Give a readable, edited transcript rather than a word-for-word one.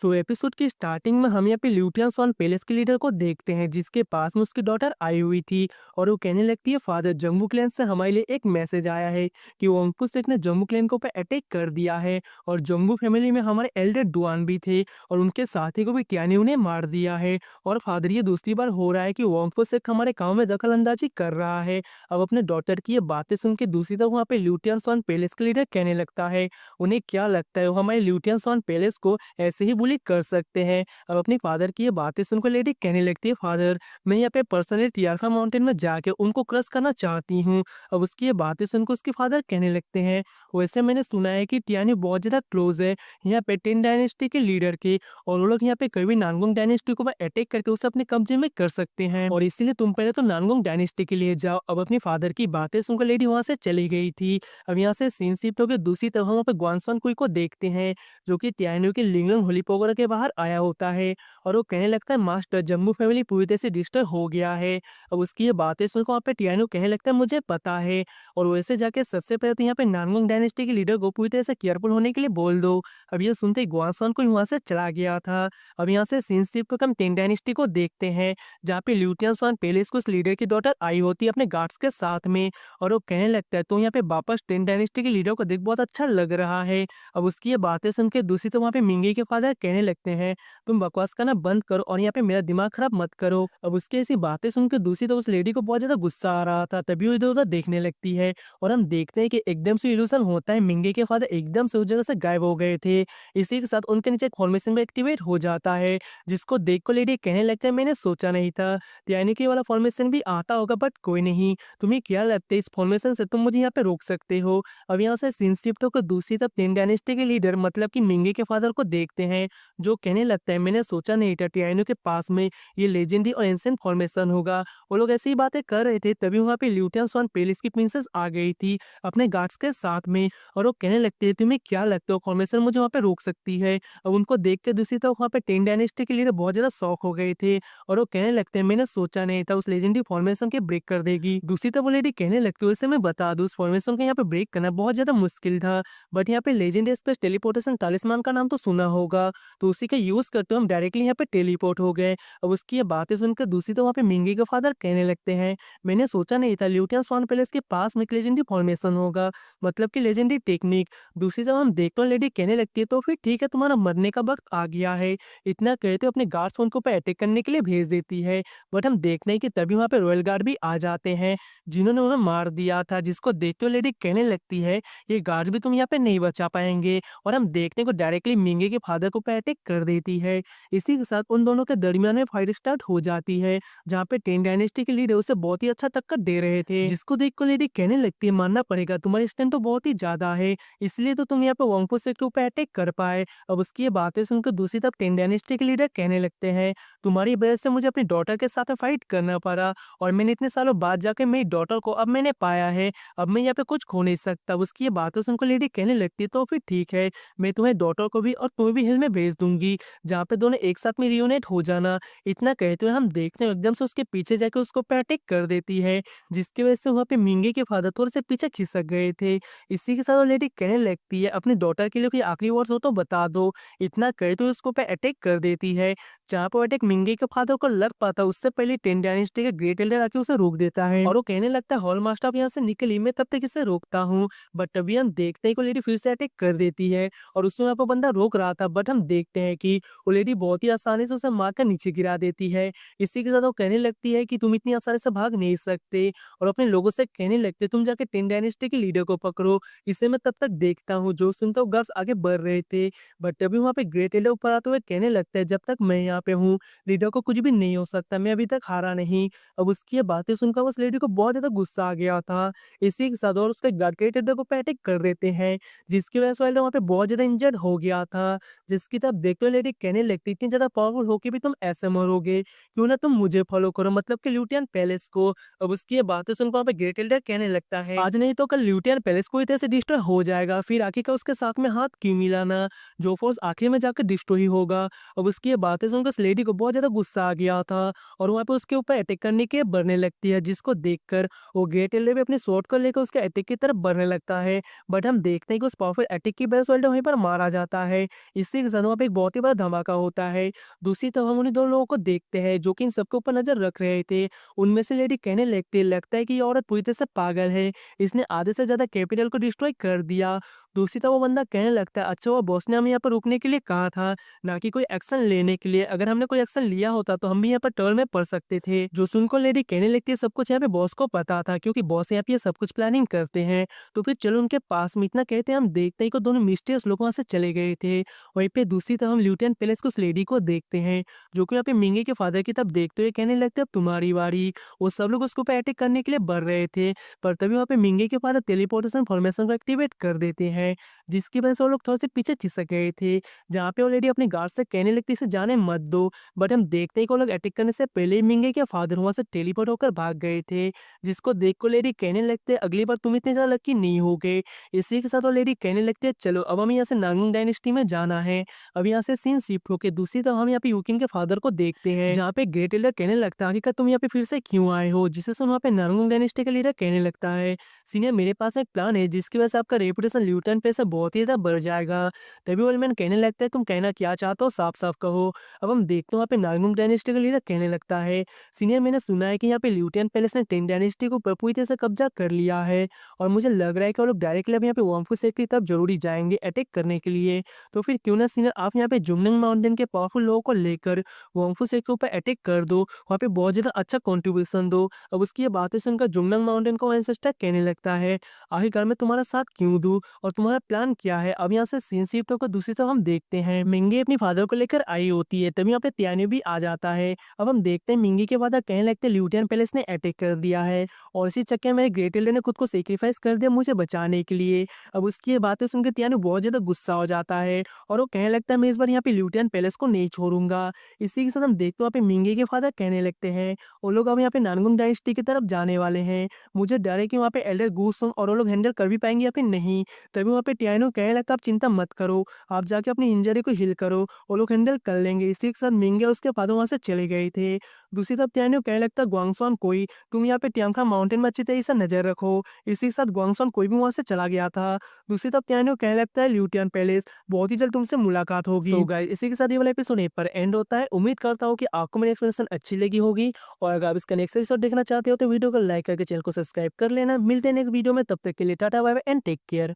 Episode की starting में हम यहाँ पे ल्यूटियन सॉन पैलेस के लीडर को देखते हैं जिसके पास में उसकी डॉटर आई हुई थी। और वो कहने लगती है फादर जम्बू क्लैन से हमारे लिए एक मैसेज आया है कि वो अंकुश सेठ ने जम्बू क्लैन के ऊपर अटैक कर दिया है। और जम्बू फैमिली में हमारे एल्डर डुआन भी थे और उनके साथी को भी ट्यानी ने मार दिया है। और फादर ये दूसरी बार हो रहा है कि वो अंकुश सेठ हमारे काम में दखल अंदाजी कर रहा है। अब अपने डॉटर की ये बातें सुन के दूसरी तरफ वहाँ पे ल्यूटियन सॉन पैलेस के लीडर कहने लगता है उन्हें क्या लगता है वो हमारे ल्यूटियन सॉन पैलेस को ऐसे ही बुली कर सकते हैं। अब अपने फादर की ये बातें सुनकर लेडी कहने लगती है फादर मैं यहाँ पे पर्सनली टियारफा माउंटेन में जाके उनको क्रश करना चाहती हूँ। अब उसकी ये बातें सुनकर उसके फादर कहने लगते हैं वैसे मैंने सुना है कि टियानी बहुत ज़्यादा क्लोज है यहाँ पे टेन डायनेस्टी के लीडर के, और वो लोग यहाँ पे कभी नानगुंग डायनेस्टी को अटैक करके उसे अपने कब्जे में कर सकते हैं और इसीलिए तुम पहले तो नानगुंग डायनेस्टी के लिए जाओ। अब अपने फादर की बातें सुनकर लेडी वहां से चली गई थी। अब यहाँ से सीन शिफ्ट होकर दूसरी तरफ हम वहाँ पे ग्वानसन कुई को देखते हैं जो कि त्यानु के लिंगलंग होलीपोगरा के बाहर आया होता है। और वो कहने लगता है मास्टर जम्बू फैमिली पूरी तरह से डिस्ट्रॉय हो गया है। अब उसकी ये बातें सुनकर वहाँ पे त्यानु कहने लगता है मुझे पता है, और वैसे जाके सबसे पहले तो यहाँ पे नानगुंग डायनेस्टी के लीडर को पूरी तरह से केयरफुल होने के लिए बोल दो। अब ये सुनते ही ग्वानसन को वहाँ से चला गया था। अब यहाँ से सीन शिफ्ट होकर हम टेन डायनेस्टी को देखते हैं जहाँ पे ल्यूटियन स्वान पैलेस को उस लीडर की डॉटर आई होती है अपने गार्ड्स के साथ में। और वो कहने लगता है तो यहाँ पे वापस टेन डायनेस्टी के लीडर को देख बहुत अच्छा लग रहा है। अब उसकी ये बातें सुन के दूसरी तो वहाँ पे मिंगी के फादर कहने लगते हैं तुम बकवास करना बंद करो और यहाँ पे मेरा दिमाग खराब मत करो। अब उसकी ऐसी बातें सुन के दूसरी तो उस लेडी को बहुत ज्यादा गुस्सा आ रहा था, तभी वो इधर उधर देखने लगती है और हम देखते हैं कि एकदम से इल्यूशन होता है, मिंगी के फादर एकदम से उस जगह से गायब हो गए थे। इसी के साथ उनके नीचे एक फॉर्मेशन भी एक्टिवेट हो जाता है जिसको देख को लेडी कहने लगता है मैंने सोचा नहीं था यानी कि वाला फॉर्मेशन भी आता होगा, बट कोई नहीं, तुम्हें क्या लगता है इस फॉर्मेशन से तुम मुझे यहाँ पे रोक सकते हो। अब यहाँ से सीन शिफ्ट होकर दूसरी तरफ टेन डायनेस्टी के लीडर मतलब कि मिंगे के फादर को देखते हैं जो कहने लगता है मैंने सोचा नहीं था टियानो के पास में ये लेजेंडरी और एंशिएंट फॉर्मेशन होगा। वो लोग ऐसी ही बातें कर रहे थे तभी वहाँ पे ल्यूटियन स्वान पैलेस की प्रिंसेस आ गई थी अपने गार्ड्स के साथ में, और वो कहने लगती है तुम्हें क्या लगता है फॉर्मेशन मुझे वहाँ पे रोक सकती है। अब उनको देख के दूसरी तरफ वहाँ पे टेन डायनेस्टी के लीडर बहुत ज्यादा शौक हो गए थे और वो कहने लगते हैं मैंने सोचा नहीं था उस लेजेंडरी फॉर्मेशन के ब्रेक कर देगी। दूसरी तरफ वो लेडी कहने लगती है वैसे मैं बता दूं उस फॉर्मेशन को यहाँ पे ब्रेक करना बहुत ज्यादा मुश्किल था, बट यहाँ पे लेजेंडरी स्पेस टेलीपोर्टेशन तालिस्मान का नाम तो सुना होगा, तो उसी का यूज करते हुए हम डायरेक्टली यहाँ पे टेलीपोर्ट हो गए। अब उसकी ये बातें सुनकर दूसरी तरफ वहाँ पे मिंगी का फादर कहने लगते हैं मैंने सोचा नहीं था ल्यूटियन स्वान पैलेस के पास में एक लेजेंडरी फॉर्मेशन होगा, मतलब कि लेजेंडरी टेक्निक। दूसरी तरफ हम देखते हैं लेडी कहने लगती है तो फिर ठीक है तुम्हारा मरने का वक्त आ गया है। इतना कहते हुए अपने गार्ड्स को उनको पे अटैक करने के लिए भेज देती है, बट हम देखते हैं कि तभी वहाँ पे रॉयल गार्ड भी आ जाते हैं जिन्होंने उन्हें मार दिया था, जिसको देखते हुए लेडी कहने लगती है ये गार्ड्स भी तुम यहाँ पे नहीं बचा पाएंगे, और हम देखने को डायरेक्टली मिंगे के फादर को पे अटैक कर देती है। इसी के साथ उन दोनों के दरमियान में फाइट स्टार्ट हो जाती है जहाँ पे टेन डायनेस्टी के लीडर उसे बहुत ही अच्छा टक्कर दे रहे थे, जिसको देख को लेडी कहने लगती है मानना पड़ेगा तुम्हारी स्ट्रेंथ तो बहुत ही ज्यादा है, इसलिए तो तुम यहाँ पे वांगफू से के ऊपर अटैक कर पाए। अब उसकी ये बातें सुनकर दूसरी तरफ टेन डायनेस्टी के लीडर कहने लगते हैं तुम्हारी वजह से मुझे अपनी डॉटर के साथ फाइट करना पड़ा और मैंने इतने सालों बाद जाके मेरी डॉटर को अब मैंने पाया है, अब मैं यहाँ पे कुछ खो नहीं सकता। उसकी ये बातें सुनकर लेडी कहने लगती है तो फिर ठीक है मैं तुम्हें डॉटर को भी और तुम्हें भी हिल में भेज दूंगी जहाँ पे दोनों एक साथ में रियूनेट हो जाना। इतना कहते हुए हम देखते हैं एकदम से उसके पीछे जाके उसको पे अटैक कर देती है जिसकी वजह से वहाँ पे मिंगे के फादर थोड़े से पीछे खिसक गए थे। इसी के साथ वो लेडी कहने लगती है अपनी डॉटर के लिए कोई आखिरी वर्ड्स हो तो बता दो। इतना कहते हुए उसको पे अटैक कर देती है जहाँ पर अटैक मिंगे के फादर को लग पाता उससे पहले टेन डायनेस्टी के ग्रेट एल्डर आके उसे रोक देता है और वो कहने लगता है हॉल मास्टर आप यहाँ से निकली मैं तब तक इसे रोकता हूँ, बट तभी हम देखते हैं कि लेडी फिर से अटैक कर देती है और उसमें यहाँ पर बंदा रोक रहा था, बट हम देखते हैं कि वो लेडी बहुत ही आसानी से उसे मार कर नीचे गिरा देती है। इसी के साथ वो कहने लगती है कि तुम इतनी आसानी से भाग नहीं सकते और अपने लोगों से कहने लगते तुम जाके टेन डायनेस्टी के लीडर को पकड़ो, इसे मैं तब तक देखता हूँ। जो सुनते वो गर्ल्स आगे बढ़ रहे थे, बट तभी वहाँ पे ग्रेट एल्डर ऊपर आते हुए कहने लगता है जब तक मैं यहाँ पे हूँ लीडर को कुछ भी नहीं हो सकता, मैं अभी तक हारा नहीं। अब उसकी ये बातें सुनकर उस लेडी को बहुत ज्यादा गुस्सा आ गया था। इसी के साथ और उसके ग्रेट एल्डर को अटैक कर देते हैं जिसकी वजह से एल्डर वहाँ पे बहुत ज्यादा इंजर्ड हो गया था, जिसकी तरफ देखते हुए लेडी कहने लगती इतनी ज्यादा पावरफुल होके भी तुम ऐसे मरोगे, क्यों ना तुम मुझे फॉलो करो मतलब कि ल्यूटियन पैलेस को। अब उसकी ये बातें सुनकर वहाँ पे ग्रेट एल्डर कहने लगता है आज नहीं तो कल ल्यूटियन पैलेस को तरह से डिस्ट्रॉय हो जाएगा, फिर आखिर का उसके साथ में हाथ क्यों मिलाना, जो फोर्स आखिर में जाकर डिस्ट्रॉय ही होगा। अब उसकी ये बातें सुनकर उस लेडी को बहुत ज्यादा गुस्सा आ गया था और वहाँ पे उसके ऊपर अटैक करने के बढ़ने लगती है, जिसको देखकर वो ग्रेट एल्डर भी अपने स्वॉर्ड को लेकर उसके अटैक की तरफ बढ़ने लगता है, बट हम देखते हैं कि उस पावरफुल अटैक की वजह से एल्डर वहीं पर मारा जाता है। इसी के साथ वहाँ पे एक बहुत ही बड़ा धमाका होता है। दूसरी तरफ हम उन्हीं दोनों लोगों को देखते हैं जो कि इन सबके ऊपर नज़र रख रहे थे। उनमें से लेडी कहने लगता है कि ये औरत पूरी तरह से पागल है, इसने आधे से ज़्यादा कैपिटल को डिस्ट्रॉय कर दिया। दूसरी तरफ वो बंदा कहने लगता है, अच्छा हुआ बॉस ने हमें यहाँ पर रुकने के लिए कहा था, ना कि कोई एक्शन लेने के लिए। अगर हमने कोई एक्शन लिया होता तो हम भी यहाँ पर टर्न में पड़ सकते थे। जो सुनकर लेडी कहने लगती है सब कुछ यहाँ पे बॉस को पता था, क्योंकि बॉस यहाँ पे ये सब कुछ प्लानिंग करते हैं। तो फिर चलो उनके पास में इतना कहते हैं हम देखते हैं कि दोनों मिस्टीरियस लोग वहाँ से चले गए थे। वहीं पे दूसरी तरफ हम ल्यूटेन पैलेस की उस लेडी को देखते हैं जो कि यहाँ पे मिंगे के फादर की तरफ देखते हुए कहने लगते अब तुम्हारी बारी। वो सब लोग उसके ऊपर अटैक करने के लिए बढ़ रहे थे, पर तभी वहाँ पे मिंगे के फादर टेलीपोर्टेशन फॉर्मेशन को एक्टिवेट कर देते हैं, जिसकी वजह से वो लोग थोड़े से पीछे खिसक गए थे। जहाँ पे वो लेडी अपने गार्ड से कहने लगती इसे जाने मत दो, बट हम देखते हैं कि वो लोग अटैक करने से पहले ही मिंगे के फादर वहाँ से टेलीपोर्ट होकर भाग गए थे, जिसको देख को लेडी कहने लगते अगली बार तुम इतने ज़्यादा लकी नहीं होगे। इसी के साथ वो लेडी कहने लगती है चलो अब हमें यहाँ से नांगुंग डायनेस्टी में जाना है। अब यहाँ से सीन शिफ्ट होके दूसरी तरफ हम यहाँ पे यूकिन के फादर को देखते हैं, जहाँ पे ग्रेट एल्डर कहने लगता है आखिरकार तुम यहाँ पे फिर से क्यों आए हो, जिसे सुन वहाँ पे नांगुंग डायनेस्टी का लीडर कहने लगता है सीनियर मेरे पास एक प्लान है जिसकी वजह से आपका रेपुटेशन ल्यूटन पे से बहुत ही ज़्यादा बढ़ जाएगा। तभी ओल्डमैन कहने लगता है तुम कहना क्या चाहते हो साफ साफ कहो। अब हम देखते हैं वहाँ पे नांगुंग डायनेस्टी का लीडर कहने लगता है सीनियर मैंने सुना है कि यहाँ पे ल्यूटियन पैलेस ने टेंग डायनेस्टी को पूरी तरह से कब्जा कर लिया है, और मुझे लग रहा है कि वो लोग डायरेक्टली अब यहाँ पे वॉम्फू सेक्ट की तरफ जरूर ही जाएंगे अटैक करने के लिए। तो फिर क्यों ना सीनियर आप यहाँ पे जुमनंग माउंटेन के पावरफुल लोगों को लेकर वॉम्फू सेक्ट के ऊपर अटैक कर दो, वहाँ पे बहुत ज़्यादा अच्छा कॉन्ट्रीब्यूशन दो। अब उसकी ये बातें सुनकर जुमनंग माउंटेन को एंसेस्टर कहने लगता है आखिरकार मैं तुम्हारा साथ क्यों दूं और तुम्हारा प्लान क्या है। अब यहाँ से सीन शिफ्ट होकर दूसरी तरफ हम देखते हैं मिंगी अपनी फादर को लेकर आई होती है, तभी यहाँ पे त्यान्यू भी आ जाता है। अब हम देखते हैं मिंगी के फादर कहने लगते ल्यूटियन पैलेस ने अटैक कर दिया है और इसी चक्कर में ग्रेट एल्डर ने खुद को सेक्रीफाइस कर दिया मुझे बचाने के लिए। अब उसकी ये बातें सुनकर त्यान्यू बहुत ज्यादा गुस्सा हो जाता है और वो कहने लगता है मैं इस बार यहाँ पे ल्यूटियन पैलेस को नहीं छोड़ूंगा। इसी के साथ हम देखते हैं वहाँ पे मिंगी के फादर कहने लगते हैं वो लोग अब यहाँ पे नानगुंग डायनेस्टी की तरफ जाने वाले हैं, मुझे डर है कि वहाँ पे एल्डर गूसोंग और वो लोग हैंडल कर भी पाएंगे या फिर नहीं। तभी वहाँ पे टियानो कहने लगता आप चिंता मत करो, आप जाके अपनी इंजरी को हील करो, वो लोग हैंडल कर लेंगे। इसी के साथ मिंगे और उसके फादर वहाँ से चले गए थे। दूसरी तरफ टियानो कहने लगता ग्वांगसॉन कोई तुम यहाँ पे टियांखा माउंटेन में अच्छी तरह से नजर रखो। इसी के साथ ग्वांगसॉन कोई भी वहाँ से चला गया था। दूसरी तरफ टियानो कहने लगता है ल्यूटियन पैलेस बहुत ही जल्द तुमसे मुलाकात होगी। सो गाइस इसी के साथ ये वाला एपिसोड यहीं पर एंड होता है। उम्मीद करता हूँ कि आपको मेरी एक्सप्लेनेशन अच्छी लगी होगी, और अगर आप इसका नेक्स्ट एपिसोड देखना चाहते हो तो वीडियो को लाइक करके चैनल को सब्सक्राइब कर लेना। मिलते हैं नेक्स्ट वीडियो में, तब तक के लिए tata bye bye and take care.